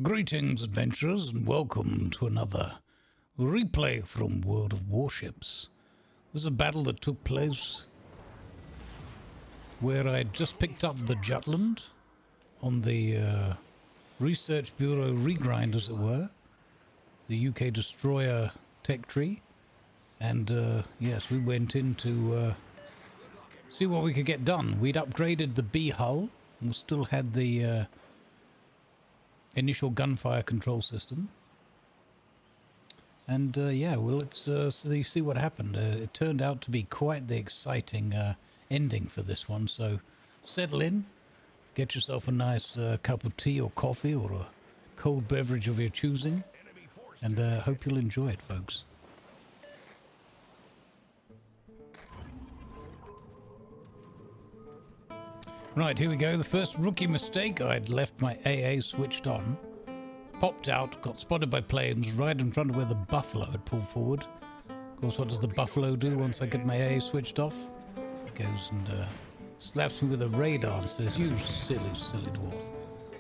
Greetings, adventurers, and welcome to another replay from World of Warships. This is a battle that took place where I had just picked up the Jutland on the Research Bureau regrind, as it were, the UK destroyer tech tree, and yes, we went in to see what we could get done. We'd upgraded the B hull, and we still had the initial gunfire control system. And yeah, well, let's see what happened. It turned out to be quite the exciting ending for this one. So settle in, get yourself a nice cup of tea or coffee or a cold beverage of your choosing, and hope you'll enjoy it, folks. Right, here we go. The first rookie mistake. I'd left my AA switched on. Popped out, got spotted by planes right in front of where the Buffalo had pulled forward. Of course, what does the Buffalo do once I get my AA switched off? It goes and slaps me with a radar and says, "You silly, silly dwarf."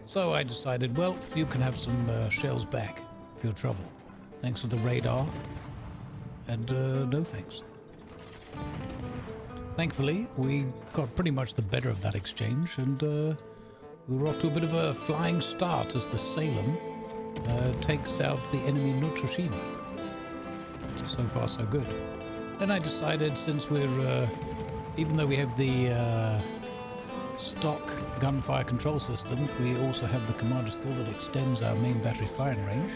So I decided, well, you can have some shells back for your trouble. Thanks for the radar. And no thanks. Thankfully, we got pretty much the better of that exchange, and we were off to a bit of a flying start as the Salem takes out the enemy Notoshimi. So far, so good. Then I decided, since we're, even though we have the stock gunfire control system, we also have the commander skill that extends our main battery firing range,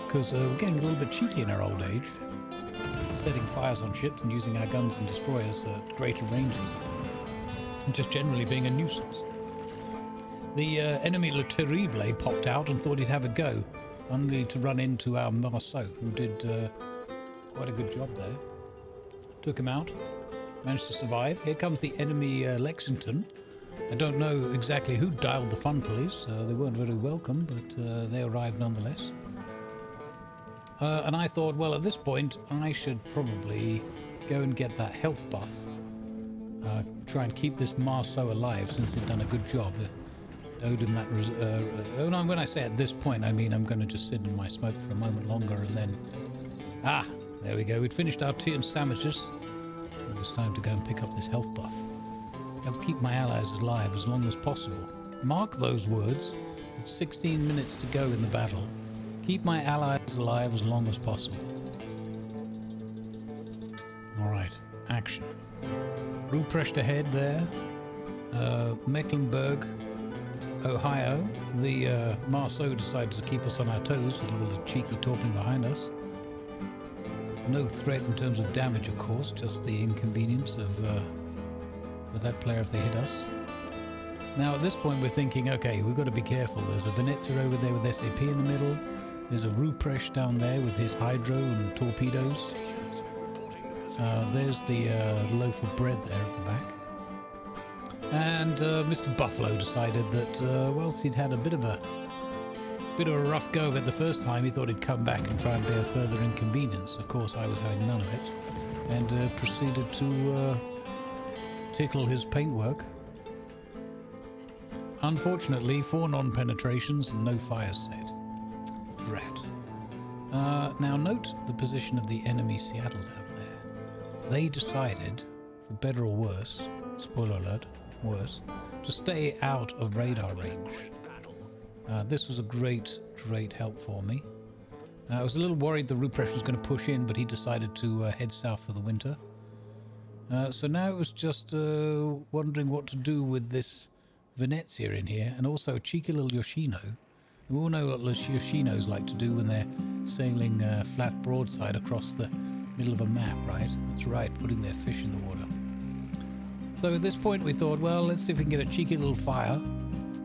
because we're getting a little bit cheeky in our old age, setting fires on ships and using our guns and destroyers at greater ranges, and just generally being a nuisance. The enemy Le Terrible popped out and thought he'd have a go, only to run into our Marceau, who did quite a good job there. Took him out, managed to survive. Here comes the enemy Lexington. I don't know exactly who dialed the fun police. They weren't very welcome, but they arrived nonetheless. And I thought, well, at this point, I should probably go and get that health buff. Try and keep this Marceau alive, since he'd done a good job. Owed him that... oh no, when I say at this point, I mean I'm going to just sit in my smoke for a moment longer, and then... Ah, there we go. We'd finished our tea and sandwiches. It was time to go and pick up this health buff. Help keep my allies alive as long as possible. Mark those words. It's 16 minutes to go in the battle. Keep my allies alive as long as possible. Alright, action. Ruprecht ahead there. Mecklenburg, Ohio. The Marceau decided to keep us on our toes with a little cheeky torping behind us. No threat in terms of damage, of course, just the inconvenience of with that player if they hit us. Now at this point we're thinking, okay, we've got to be careful. There's a Venezia over there with SAP in the middle. There's a Ruprecht down there with his hydro and torpedoes. There's the loaf of bread there at the back. And Mr. Buffalo decided that whilst he'd had a bit of a rough go of it the first time, he thought he'd come back and try and bear further inconvenience. Of course, I was having none of it, and proceeded to tickle his paintwork. Unfortunately, 4 non-penetrations and no fires set. Rat. Now note the position of the enemy Seattle down there. They decided, for better or worse, spoiler alert, worse, to stay out of radar range. This was a great help for me. I was a little worried the Ruprecht was going to push in, but he decided to head south for the winter. So now it was just wondering what to do with this Venezia in here, and also a cheeky little Yoshino. We all know what Yoshinos like to do when they're sailing flat broadside across the middle of a map, right? That's right, putting their fish in the water. So at this point we thought, well, let's see if we can get a cheeky little fire,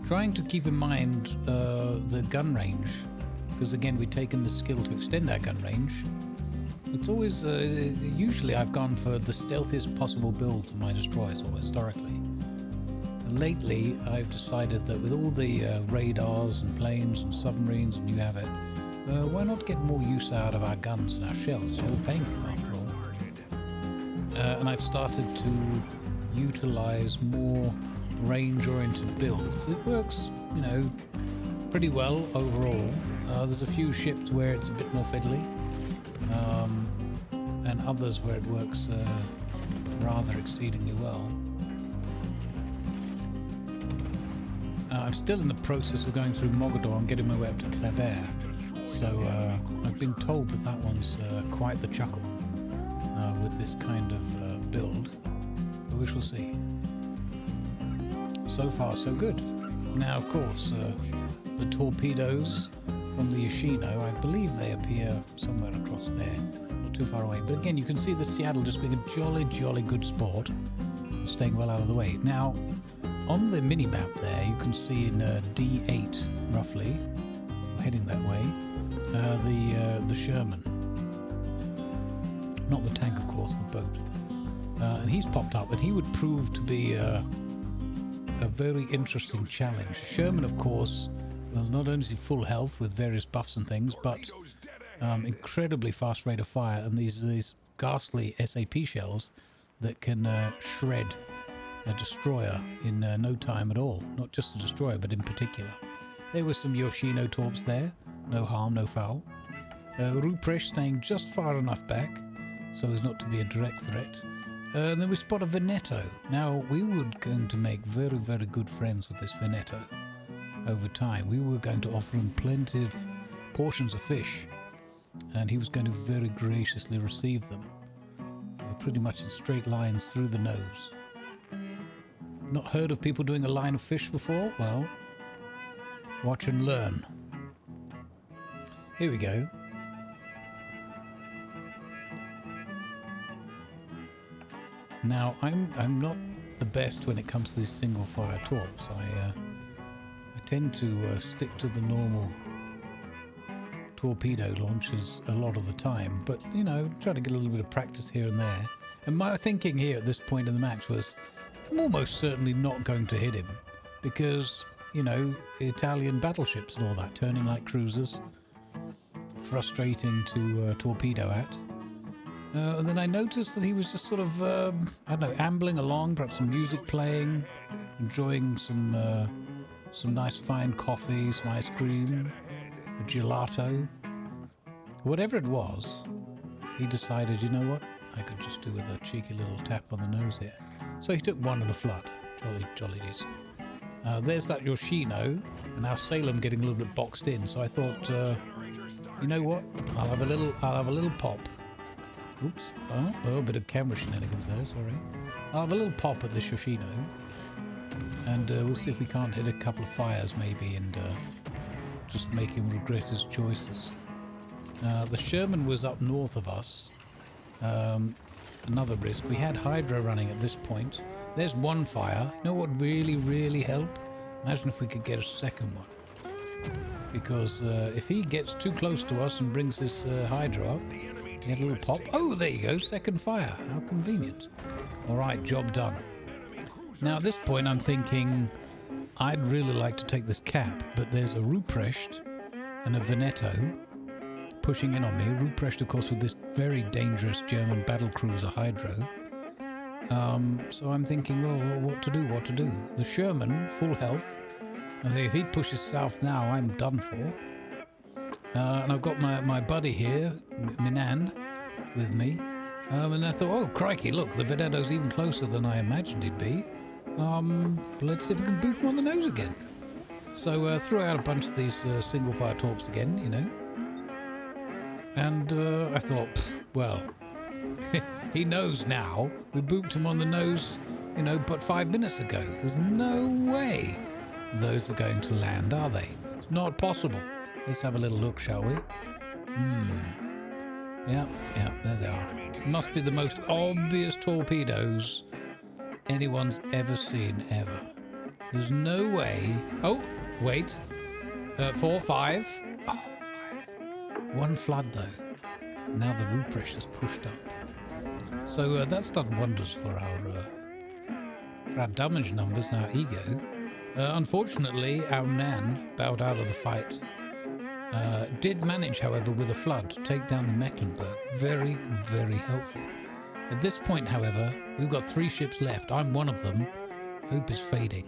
trying to keep in mind the gun range, because again we'd taken the skill to extend our gun range. It's always, usually I've gone for the stealthiest possible builds of my destroyers, or historically. Lately, I've decided that with all the radars and planes and submarines and you have it, why not get more use out of our guns and our shells? We're paying for them after all. And I've started to utilize more range-oriented builds. It works, you know, pretty well overall. There's a few ships where it's a bit more fiddly, and others where it works rather exceedingly well. I'm still in the process of going through Mogador and getting my way up to Kleber, so I've been told that that one's quite the chuckle with this kind of build, but we shall see. So far so good. Now of course the torpedoes from the Yoshino, I believe they appear somewhere across there, not too far away, but again you can see the Seattle just being a jolly good sport, staying well out of the way. Now on the mini-map there, you can see in D8, roughly, heading that way, the Sherman. Not the tank, of course, the boat. And he's popped up, and he would prove to be a very interesting challenge. Sherman, of course, well, not only is he full health with various buffs and things, but incredibly fast rate of fire, and these ghastly SAP shells that can shred a destroyer in no time at all. Not just a destroyer, but in particular. There were some Yoshino torps there. No harm, no foul. Ruprecht staying just far enough back so as not to be a direct threat. And then we spot a Veneto. Now, we were going to make very good friends with this Veneto over time. We were going to offer him plenty of portions of fish, and he was going to very graciously receive them. Pretty much in straight lines through the nose. Not heard of people doing a line of fish before? Well, watch and learn. Here we go. Now, I'm not the best when it comes to these single fire torps. I tend to stick to the normal torpedo launches a lot of the time, but you know, try to get a little bit of practice here and there. And my thinking here at this point in the match was, I'm almost certainly not going to hit him because, you know, Italian battleships and all that, turning like cruisers, frustrating to torpedo at. And then I noticed that he was just sort of, I don't know, ambling along, perhaps some music playing, enjoying some nice fine coffee, some ice cream, a gelato. Whatever it was, he decided, you know what, I could just do with a cheeky little tap on the nose here. So he took one in a flood. Jolly decent. There's that Yoshino, and now Salem getting a little bit boxed in. So I thought, you know what? I'll have a little pop. Oops. Oh, a bit of camera shenanigans there. Sorry. I'll have a little pop at this Yoshino, and we'll see if we can't hit a couple of fires maybe, and just make him regret his choices. The Sherman was up north of us. Another risk. We had Hydra running at this point. There's one fire. You know what would really help? Imagine if we could get a second one. Because if he gets too close to us and brings his Hydra up, get a little pop. Oh, there you go. Second fire. How convenient. All right, job done. Now at this point I'm thinking I'd really like to take this cap, but there's a Ruprecht and a Veneto pushing in on me. Ruprecht, of course, with this very dangerous German battlecruiser Hydro. So I'm thinking, well, what to do? The Sherman, full health. I think if he pushes south now, I'm done for. And I've got my buddy here, Minan, with me. And I thought, oh, crikey, look, the Veneto's even closer than I imagined he'd be. Let's see if we can boot him on the nose again. So threw out a bunch of these single-fire torps again, you know. And I thought, well, he knows now. We booped him on the nose, you know, but 5 minutes ago. There's no way those are going to land, are they? It's not possible. Let's have a little look, shall we? Yeah, there they are. Must be the most obvious torpedoes anyone's ever seen, ever. There's no way. Oh, wait. 4, 5. Oh, 5. One flood, though. Now the Ruprecht has pushed up. So that's done wonders for our damage numbers and our ego. Unfortunately, our Nan bowed out of the fight. Did manage, however, with a flood to take down the Mecklenburg. Very helpful. At this point, however, we've got 3 ships left. I'm one of them. Hope is fading.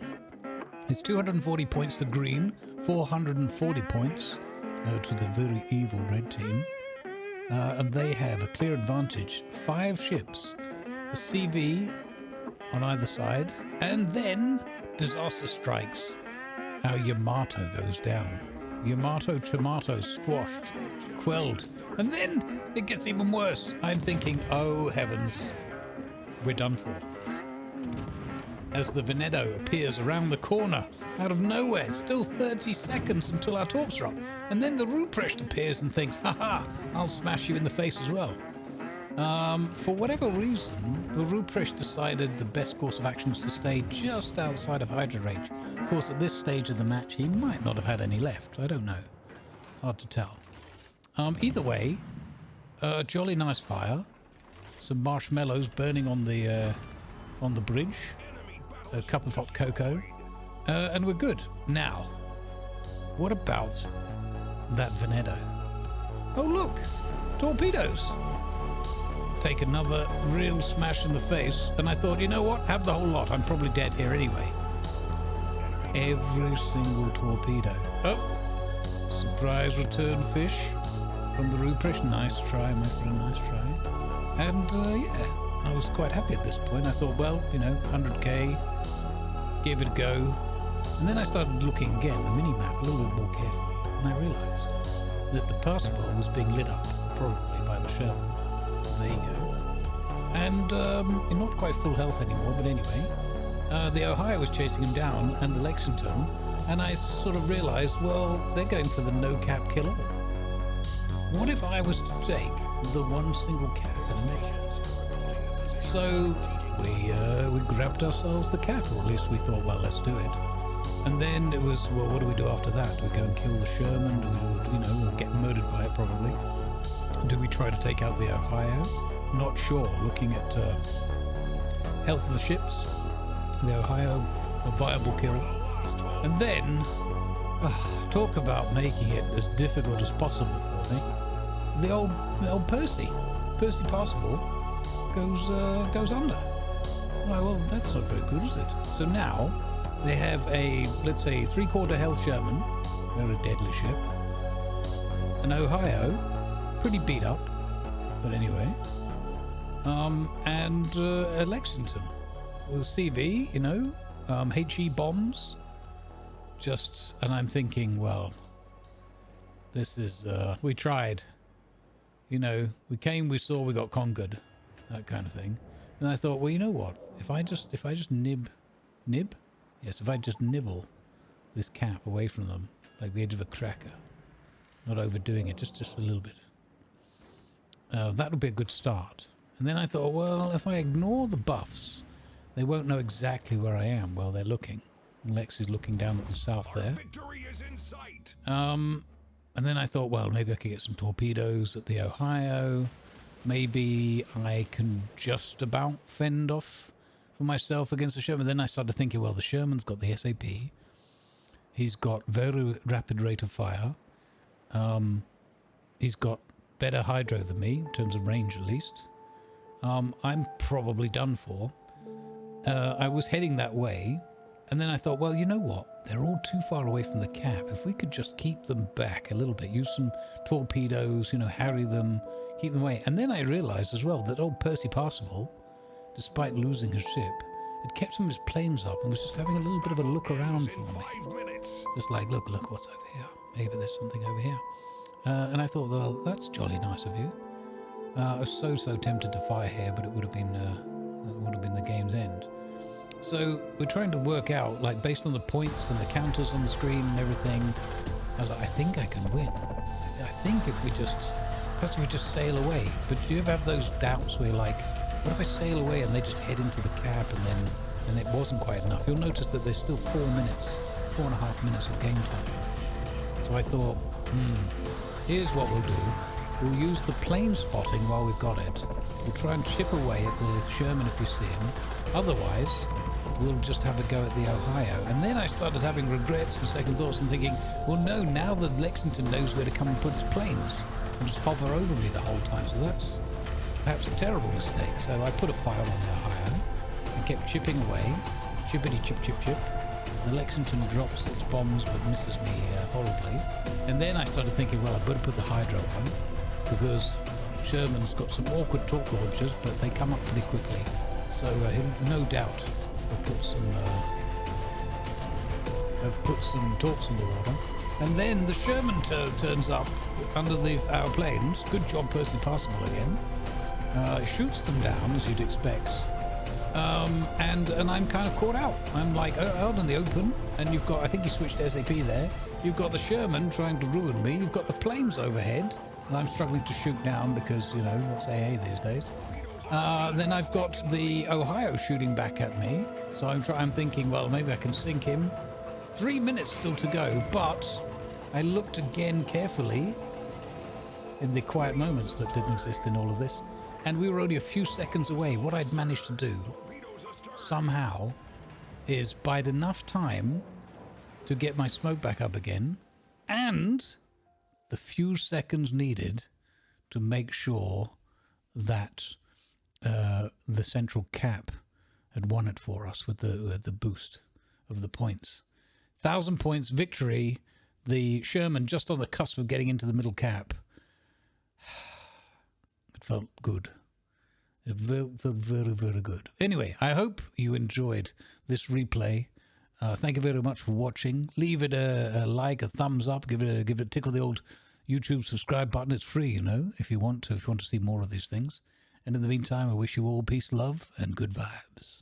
It's 240 points to green, 440 points to the very evil red team. And they have a clear advantage. 5 ships, a CV on either side, and then disaster strikes. Our Yamato goes down. Yamato Chamato squashed, quelled, and then it gets even worse. I'm thinking, oh heavens, we're done for. As the Veneto appears around the corner, out of nowhere, it's still 30 seconds until our torps are up, and then the Ruprecht appears and thinks, haha, I'll smash you in the face as well. For whatever reason, the Ruprecht decided the best course of action was to stay just outside of Hydra range. Of course, at this stage of the match, he might not have had any left. I don't know. Hard to tell. Either way, jolly nice fire. Some marshmallows burning on the bridge. A cup of hot cocoa. And we're good. Now, what about that Veneto? Oh, look! Torpedoes! Take another real smash in the face, and I thought, you know what? Have the whole lot. I'm probably dead here anyway. Every single torpedo. Oh! Surprise return fish from the Ruprecht. Nice try, my friend. Nice try. And, yeah. I was quite happy at this point. I thought, well, you know, 100k, gave it a go. And then I started looking again at the mini-map a little bit more carefully, and I realised that the Parsifal was being lit up, probably by the Sherman. There you go. And you're not quite full health anymore, but anyway. The Ohio was chasing him down, and the Lexington, and I sort of realised, well, they're going for the no-cap killer. What if I was to take the one single cap and make it? So we grabbed ourselves the cap, or at least we thought, well, let's do it. And then it was, well, what do we do after that? Do we go and kill the Sherman? Do we, you know, or get murdered by it probably? Do we try to take out the Ohio? Not sure. Looking at health of the ships, the Ohio, a viable kill. And then, talk about making it as difficult as possible for me. The old Percy Parsifal goes under. Well, that's not very good, is it? So now they have a, let's say, 3/4 health Sherman. They're a deadly ship. An Ohio, pretty beat up, but anyway. And a Lexington with CV, you know, HE bombs. And I'm thinking, well, this is, we tried. You know, we came, we saw, we got conquered. That kind of thing. And I thought, well, you know what? If I just nib? Yes, if I just nibble this cap away from them, like the edge of a cracker, not overdoing it, just a little bit. That would be a good start. And then I thought, well, if I ignore the buffs, they won't know exactly where I am while they're looking. And Lex is looking down at the south there. Victory is in sight. And then I thought, well, maybe I could get some torpedoes at the Ohio. Maybe I can just about fend off for myself against the Sherman. Then I started thinking, well, the Sherman's got the SAP. He's got very rapid rate of fire. He's got better hydro than me, in terms of range at least. I'm probably done for. I was heading that way, and then I thought, well, you know what? They're all too far away from the cap. If we could just keep them back a little bit, use some torpedoes, you know, harry them, keep them away. And then I realised as well that old Percy Parsifal, despite losing his ship, had kept some of his planes up and was just having a little bit of a look around for me. Just like, look what's over here. Maybe there's something over here. And I thought, well, that's jolly nice of you. I was so tempted to fire here, but it would have been the game's end. So we're trying to work out, like, based on the points and the counters on the screen and everything. I was like, I think I can win. I think if we just sail away. But do you ever have those doubts where you're like, what if I sail away and they just head into the cap and it wasn't quite enough? You'll notice that there's still 4.5 minutes of game time. So I thought, here's what we'll do. We'll use the plane spotting while we've got it. We'll try and chip away at the Sherman if we see him. Otherwise, we'll just have a go at the Ohio. And then I started having regrets and second thoughts and thinking, well, no, now that Lexington knows where to come and put its planes and just hover over me the whole time. So that's perhaps a terrible mistake. So I put a fire on the Ohio and kept chipping away. Chippity chip chip chip. The Lexington drops its bombs but misses me horribly. And then I started thinking, well, I better put the Hydro on, because Sherman's got some awkward torque launchers, but they come up pretty quickly. So he'll no doubt have put some torques in the water. And then the Sherman turns up under our planes. Good job, Percy Parsifal again. Shoots them down, as you'd expect. And I'm kind of caught out. I'm like out in the open, and you've got, I think he switched SAP there. You've got the Sherman trying to ruin me. You've got the planes overhead, and I'm struggling to shoot down because, you know, what's AA these days? Then I've got the Ohio shooting back at me. So I'm thinking, well, maybe I can sink him. 3 minutes still to go, but I looked again carefully in the quiet moments that didn't exist in all of this, and we were only a few seconds away. What I'd managed to do somehow is bide enough time to get my smoke back up again, and the few seconds needed to make sure that the central cap had won it for us with the boost of the points. 1,000 points victory. The Sherman just on the cusp of getting into the middle cap. It felt good. It felt very, very good. Anyway, I hope you enjoyed this replay. Thank you very much for watching. Leave it a like, a thumbs up. Give it tickle the old YouTube subscribe button. It's free, you know, if you want to see more of these things. And in the meantime, I wish you all peace, love, and good vibes.